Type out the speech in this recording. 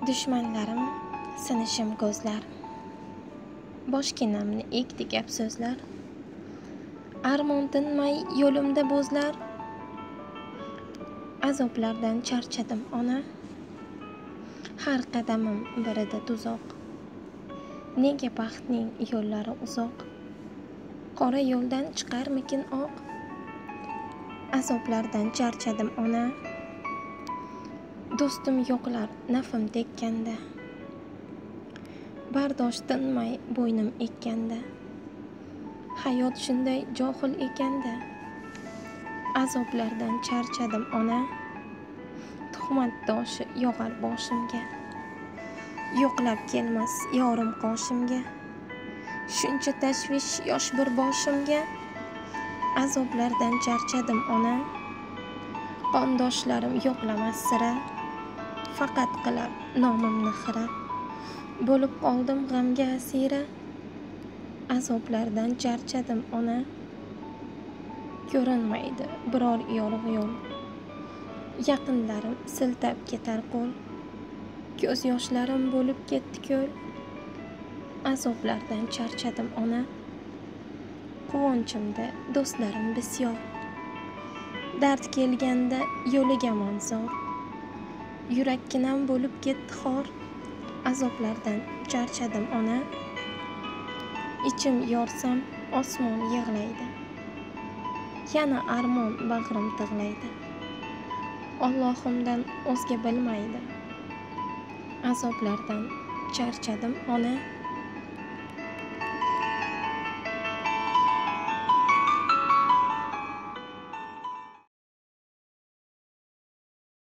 Dushmanlarim sinishim ko'zlar, boshginamni ekdi gap so'zlar. Armon tinmay yo'limda bo'zlar, azoblardan charchadim ona. Har qadamim birida tuzoq, nega baxtning yo'llari uzoq? Qora yo'ldan chiqarmikin oq? Azoblardan charchadim ona. Do'stim yo'qlar nafim tekkanda, bardosh tinmay bo'ynim ekkanda. Hayot shunday johil ekanda, azoblardan charchadim ona. Tuhmat toshi yog'ar boshimga, yo'qlab kelmas yorim qoshimga. Shuncha tashvish yosh bir boshimga, azoblardan charchadim ona. Qondoshlarim yo'qlamas sira, faqat qilar nomimni xira. Bo'lib qoldim g'amga asira, azoblardan charchadim ona. Ko'rinmaydi biror yorug' yo'l, yaqinlarim siltab ketar qo'l. Ko'z yoshlarim bo'lib ketdi ko'l, azoblardan charchadim ona. Quvonchimda do'stlarim bisyor, dard kelganda yo'liga manzor. Yurakkinam bo'lib ketdi xor, azoblardan charchadim ona. Ichim yorsam osmon yig'laydi, yana armon bag'rim tig'laydi. Allohimdan o'zga bilmaydi, azoblardan charchadim ona.